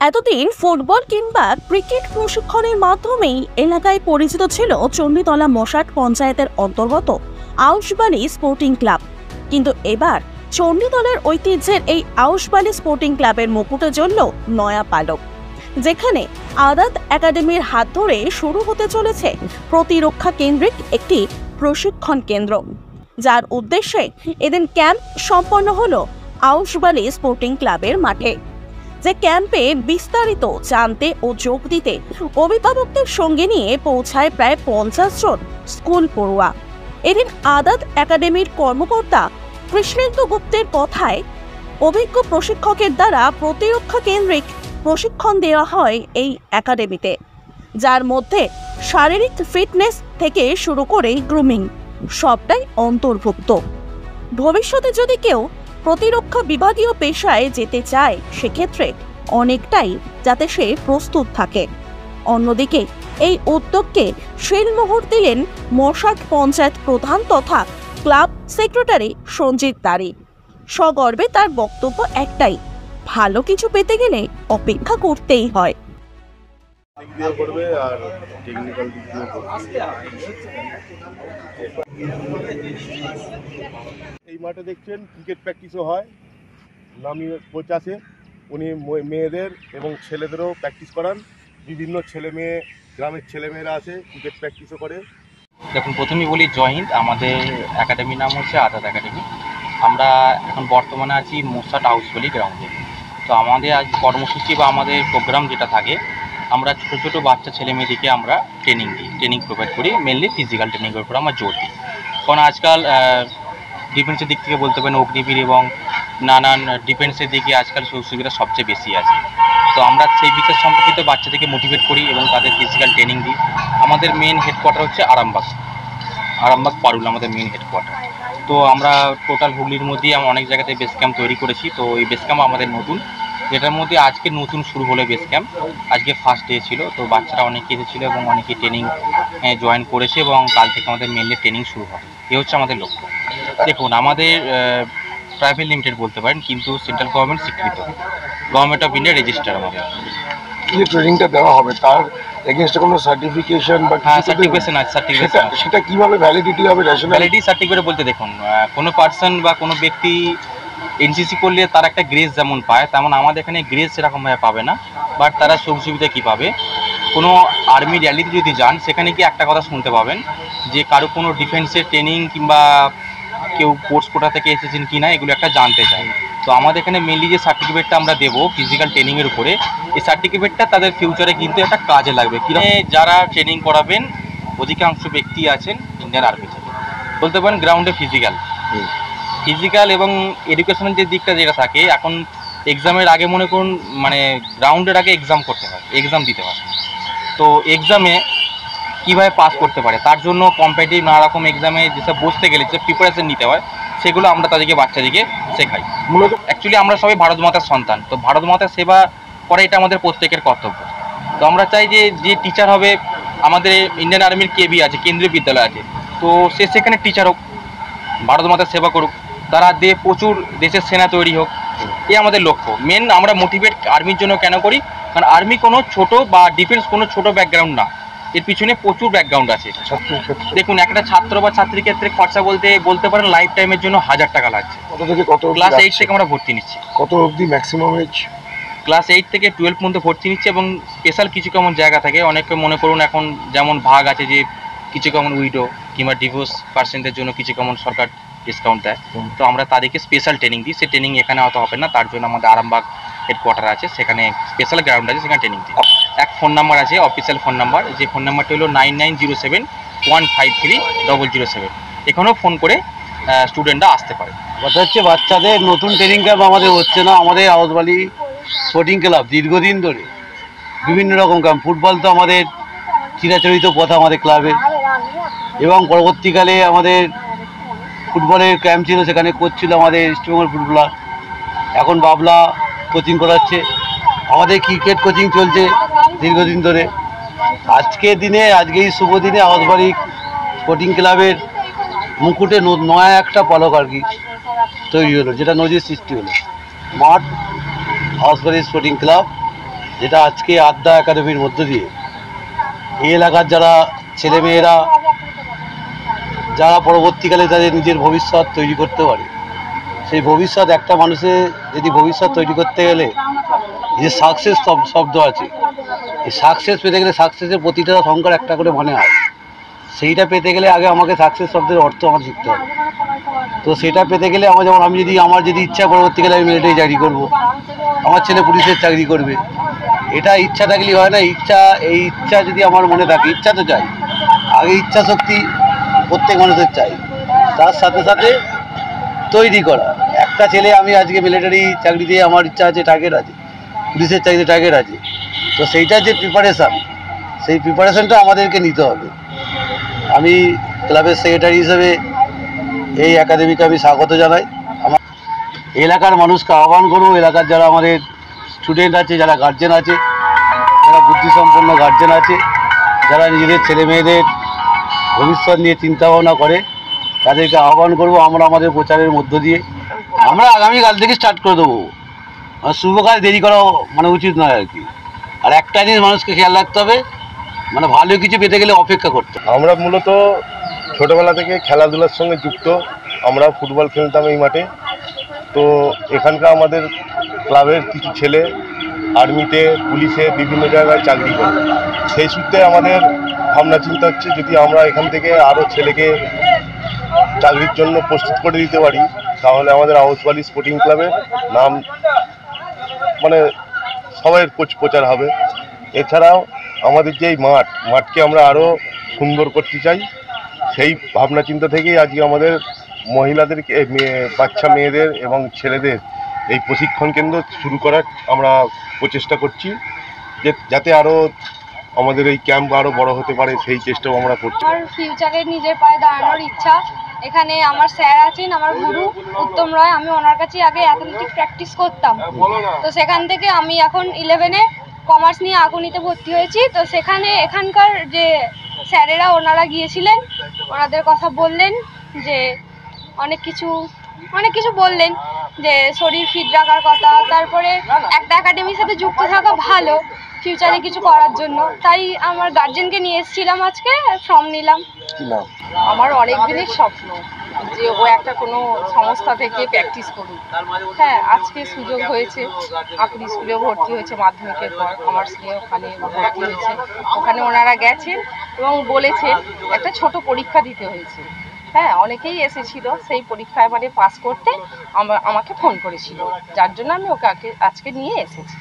এতদিন ফুটবল কিংবা ক্রিকেট প্রশিক্ষণের মাধ্যমেই এলাকায় পরিচিত ছিল চণ্ডীতলা মশাট পঞ্চায়েতের অন্তর্গত আউশবালি স্পোর্টিং ক্লাব। কিন্তু এবার চণ্ডীতলার ঐতিহ্যের এই আউশবালি স্পোর্টিং ক্লাবের মুকুটে জ্বলল নয়া পালক, যেখানে আদাত একাডেমির হাত ধরে শুরু হতে চলেছে প্রতিরক্ষা কেন্দ্রিক একটি প্রশিক্ষণ কেন্দ্র, যার উদ্দেশ্যে এদিন ক্যাম্প সম্পন্ন হলো আউশবালি স্পোর্টিং ক্লাবের মাঠে। যে ক্যাম্পে বিস্তারিত জানতে ও যোগ দিতে অভিভাবকদের সঙ্গে নিয়ে পৌঁছায় প্রায় 50 জন স্কুল পড়ুয়া। এদিন আদাত একাডেমির কর্মকর্তা কৃষ্ণেন্দু গুপ্তের কথায় অভিজ্ঞ প্রশিক্ষকের দ্বারা প্রতিরক্ষা কেন্দ্রিক প্রশিক্ষণ দেওয়া হয় এই একাডেমিতে, যার মধ্যে শারীরিক ফিটনেস থেকে শুরু করে গ্রুমিং সবটাই অন্তর্ভুক্ত। ভবিষ্যতে যদি কেউ প্রতিরক্ষা বিভাগীয় পেশায় যেতে চায়, সেক্ষেত্রে অনেকটাই যাতে সে প্রস্তুত থাকে। অন্যদিকে এই উদ্যোগকে শিলমোহর দিলেন মশাট পঞ্চায়েত প্রধান তথা ক্লাব সেক্রেটারি সঞ্জিত দারি। সগর্বে তার বক্তব্য একটাই, ভালো কিছু পেতে গেলে অপেক্ষা করতেই হয়। এই মাঠে দেখছেন ক্রিকেট প্র্যাকটিসও হয়, নামি কোচ আছে, উনি মেয়েদের এবং ছেলেদেরও প্র্যাকটিস করান। বিভিন্ন ছেলে মেয়ে, গ্রামের ছেলেমেয়েরা আছে, ক্রিকেট প্র্যাকটিসও করে। দেখুন, প্রথমেই বলি জয় হিন্দ। আমাদের একাডেমির নাম হচ্ছে আদাত একাডেমি। আমরা এখন বর্তমানে আছি মশাট আউশবালি গ্রাউন্ডে। তো আমাদের আজ কর্মসূচি বা আমাদের প্রোগ্রাম যেটা থাকে, আমরা ছোটো ছোটো বাচ্চা ছেলে মেয়েদেরকে আমরা ট্রেনিং প্রোভাইড করি। মেনলি ফিজিক্যাল ট্রেনিংয়ের উপর আমরা জোর দিই, কারণ আজকাল ডিফেন্সের দিক থেকে বলতে পারেন অগ্নিবীর এবং নানান ডিফেন্সের দিকে আজকাল সুযোগ সুবিধা সবচেয়ে বেশি আছে। তো আমরা সেই বিষয় সম্পর্কিত বাচ্চাদেরকে মোটিভেট করি এবং তাদের ফিজিক্যাল ট্রেনিং দিই। আমাদের মেন হেডকোয়ার্টার হচ্ছে আরামবাগ পারুল, আমাদের মেন হেডকোয়ার্টার। তো আমরা টোটাল হুগলির মধ্যেই অনেক জায়গাতে বেস ক্যাম্প তৈরি করেছি। তো এই বেস ক্যাম্প আমাদের নতুন, যেটার মধ্যে আজকে নতুন শুরু হলো বেস ক্যাম্প। আজকে ফার্স্ট ডে ছিল, তো বাচ্চারা অনেকে এসেছিলো এবং অনেকে ট্রেনিং জয়েন করেছে এবং কাল থেকে আমাদের মেনলি ট্রেনিং শুরু হবে। এই হচ্ছে আমাদের লক্ষ্য। দেখুন, আমাদের প্রাইভেট লিমিটেড বলতে পারেন, কিন্তু সেন্ট্রাল গভর্নমেন্ট স্বীকৃত, গভর্নমেন্ট অফ ইন্ডিয়া রেজিস্টার। আমাদের যে ট্রেনিংটা দেওয়া হবে তার এগেইনস্টে কোনো সার্টিফিকেশন বা সার্টিফিকেশন আছে। সেটা কিভাবে ভ্যালিডিটি হবে? ভ্যালিডিটি সার্টিফিকেট বলতে দেখুন, কোনো পার্সন বা কোনো ব্যক্তি এনসিসি করলে তার একটা গ্রেস যেমন পায়, তেমন আমাদের এখানে গ্রেস সেরকমভাবে পাবে না। বাট তারা সুযোগ সুবিধা কী পাবে, কোনো আর্মি র্যালিতে যদি যান, সেখানে কি একটা কথা শুনতে পাবেন যে কারো কোনো ডিফেন্সের ট্রেনিং কিংবা কেউ কোর্স কোটা থেকে এসেছেন কি না, এগুলো একটা জানতে চায়। তো আমাদের এখানে মেনলি যে সার্টিফিকেটটা আমরা দেবো ফিজিক্যাল ট্রেনিংয়ের উপরে, এই সার্টিফিকেটটা তাদের ফিউচারে কিন্তু একটা কাজে লাগবে। যারা ট্রেনিং করাবেন অধিকাংশ ব্যক্তি আছেন ইন্ডিয়ান আর্মি থেকে, বলতে পারেন গ্রাউন্ডে ফিজিক্যাল এবং এডুকেশনাল যে দিকটা যেটা থাকে, এখন এক্সামের আগে মনে করুন মানে গ্রাউন্ডের আগে এক্সাম করতে হয়, এক্সাম দিতে হয়। তো এক্সামে কীভাবে পাস করতে পারে, তার জন্য কম্পিটিটিভ নানা রকম এক্সামে যেসব বসতে গেলে যে প্রিপারেশন নিতে হয়, সেগুলো আমরা তাদেরকে বাচ্চাদেরকে শেখাই। মূলত অ্যাকচুয়ালি আমরা সবাই ভারত মাতার সন্তান, তো ভারত মাতার সেবা করা এটা আমাদের প্রত্যেকের কর্তব্য। তো আমরা চাই যে টিচার হবে, আমাদের ইন্ডিয়ান আর্মির কেবি আছে, কেন্দ্রীয় বিদ্যালয় আছে, তো সেখানে টিচার হোক, ভারত মাতার সেবা করুক, তারা প্রচুর দেশের সেনা তৈরি হোক, এই আমাদের লক্ষ্য। মেন আমরা মোটিভেট আর্মির জন্য কেন করি, কারণ আর্মি কোনো ছোট বা ডিফেন্স কোনো ছোট ব্যাকগ্রাউন্ড না, এর পিছনে প্রচুর ব্যাকগ্রাউন্ড আছে। দেখুন, একটা ছাত্র বা ছাত্রীর ক্ষেত্রে খরচা বলতে পারেন লাইফ টাইমের জন্য 1000 টাকা লাগছে। ক্লাস 8 থেকে আমরা ভর্তি নিচ্ছি। কত অবধি ম্যাক্সিমাম এজ? ক্লাস 8 থেকে 12 পর্যন্ত ভর্তি নিচ্ছে এবং স্পেশাল কিছু কেমন জায়গা থাকে, অনেকে মনে করুন এখন যেমন ভাগ আছে যে কিছু কেমন উইডো কিংবা ডিভোর্স পার্সেন্টের জন্য কিছু কেমন সরকার ডিসকাউন্ট দেয়। তো আমরা তাদেরকে স্পেশাল ট্রেনিং দিই। সেই ট্রেনিং এখানে হয়তো হবে না, তার জন্য আমাদের আরামবাগ হেডকোয়ার্টার আছে, সেখানে স্পেশাল গ্রাউন্ড আছে, সেখানে ট্রেনিং দিই। এক ফোন নাম্বার আছে, অফিসিয়াল ফোন নাম্বার, যে ফোন নাম্বারটি হলো 9907153007। এখানেও ফোন করে স্টুডেন্টরা আসতে পারে। কথা হচ্ছে বাচ্চাদের নতুন ট্রেনিং ক্যাম্প আমাদের হচ্ছে না। আমাদের আউশবালি স্পোর্টিং ক্লাব দীর্ঘদিন ধরে বিভিন্ন রকম ক্যাম্প, ফুটবল তো আমাদের চিরাচরিত পথ আমাদের ক্লাবের, এবং পরবর্তীকালে আমাদের ফুটবলের ক্যাম্প ছিল, সেখানে কোচ ছিল আমাদের ইস্টবেঙ্গল ফুটবলার, এখন বাবলা কোচিং করাচ্ছে। আমাদের ক্রিকেট কোচিং চলছে দীর্ঘদিন ধরে। আজকে এই শুভ দিনে আউশবালি স্পোর্টিং ক্লাবের মুকুটে নয়া একটা পালক আর কি তৈরি হলো, যেটা নজির সৃষ্টি হলো। মাঠ আউশবালি স্পোর্টিং ক্লাব যেটা আজকে আড্ডা একাডেমির মধ্য দিয়ে এই এলাকার যারা ছেলেমেয়েরা যারা পরবর্তীকালে তাদের নিজের ভবিষ্যৎ তৈরি করতে পারে, সেই ভবিষ্যৎ একটা মানুষের যদি ভবিষ্যৎ তৈরি করতে গেলে যে সাকসেস শব্দ আছে, এই সাকসেস পেতে গেলে সাকসেসের প্রতিটা সংখ্যার একটা করে মানে হয়। সেইটা পেতে গেলে আগে আমাকে সাকসেস শব্দের অর্থ আমার শিখতে হবে। তো সেটা পেতে গেলে আমার যেমন আমার যদি ইচ্ছা পরবর্তীকালে আমি মিলিটারি চাকরি করব, আমার ছেলে পুলিশের চাকরি করবে, এটা ইচ্ছা থাকলেই হয় না। এই ইচ্ছা যদি আমার মনে থাকে, ইচ্ছা তো চাই, আগে ইচ্ছা শক্তি প্রত্যেক মানুষের চাই, তার সাথে সাথে তৈরি করা। একটা ছেলে আমি আজকে মিলিটারি চাকরি দিয়ে আমার ইচ্ছা আছে, টার্গেট আছে, পুলিশের চাকরিতে টার্গেট আছে, তো সেইটার যে প্রিপারেশান, সেই প্রিপারেশানটা আমাদেরকে নিতে হবে। আমি ক্লাবের সেক্রেটারি হিসেবে এই একাডেমিকে আমি স্বাগত জানাই। আমার এলাকার মানুষকে আহ্বান করব, এলাকার যারা আমাদের স্টুডেন্ট আছে, যারা গার্জেন আছে, যারা বুদ্ধিসম্পন্ন গার্জেন আছে, যারা নিজেদের ছেলে মেয়েদের ভবিষ্যৎ নিয়ে চিন্তাভাবনা করে, তাদেরকে আহ্বান করব আমরা আমাদের প্রচারের মধ্য দিয়ে আমরা আগামীকাল থেকে স্টার্ট করে দেবো। শুভ কাজ দেরি করা উচিত নয় আর কি। আর একটা জিনিস মানুষকে খেয়াল রাখতে হবে, ভালো কিছু পেতে গেলে অপেক্ষা করতে হবে। আমরা মূলত ছোটোবেলা থেকে খেলাধুলার সঙ্গে যুক্ত। আমরা ফুটবল খেলতাম এই মাঠে। তো এখানকার আমাদের ক্লাবের কিছু ছেলে আর্মিতে, পুলিশে, বিভিন্ন জায়গায় চাকরি করে। সেই সূত্রে আমাদের ভাবনা চিন্তা হচ্ছে, যদি আমরা এখান থেকে আরও ছেলেকে চাকরির জন্য প্রস্তুত করে দিতে পারি, তাহলে আমাদের আউসবালি স্পোর্টিং ক্লাবের নাম সবাই প্রচার হবে। এছাড়াও আমাদের যে মাঠকে আমরা আরও সুন্দর করতে চাই। সেই ভাবনা চিন্তা থেকেই আজকে আমাদের মহিলাদেরকে, বাচ্চা মেয়েদের এবং ছেলেদের এই প্রশিক্ষণ কেন্দ্র শুরু করার আমরা প্রচেষ্টা করছি, যাতে আরও আমাদের এই ক্যাম্প আরও বড় হতে পারে, সেই চেষ্টাও আমরা করছি। আমার ফিউচারে নিজের পায়ে দাঁড়ানোর ইচ্ছা। এখানে আমার স্যার আছেন, আমার গুরু উত্তম রায়, আমি ওনার কাছে আগে অ্যাথলেটিক প্র্যাকটিস করতাম। তো সেখান থেকে আমি এখন 11-এ কমার্স নিয়ে আগুনিতে ভর্তি হয়েছি। তো সেখানে এখানকার যে স্যারেরা ওনারা গিয়েছিলেন, ওনাদের কথা বললেন, যে অনেক কিছু বললেন, যে শরীর ফিট রাখার কথা, তারপরে একটা একাডেমির সাথে যুক্ত থাকা ভালো ফিউচারে কিছু করার জন্য। তাই আমার গার্জেনকে নিয়ে এসেছিলাম, আজকে ফর্ম নিলাম। আমার অনেক দিনের স্বপ্ন যে ও একটা কোনো সংস্থা থেকে প্র্যাকটিস করুক। হ্যাঁ, আজকে সুযোগ হয়েছে। আকুরি স্কুলেও ভর্তি হয়েছে মাধ্যমিকের পর, কমার্স নিয়ে ওখানে ভর্তি হয়েছে। ওখানে ওনারা গেছেন এবং বলেছেন একটা ছোট পরীক্ষা দিতে হয়েছে। হ্যাঁ, অনেকেই এসেছিল, সেই পরীক্ষায় পাস করতে আমাকে ফোন করেছিল, যার জন্য আমি ওকে আজকে নিয়ে এসেছি।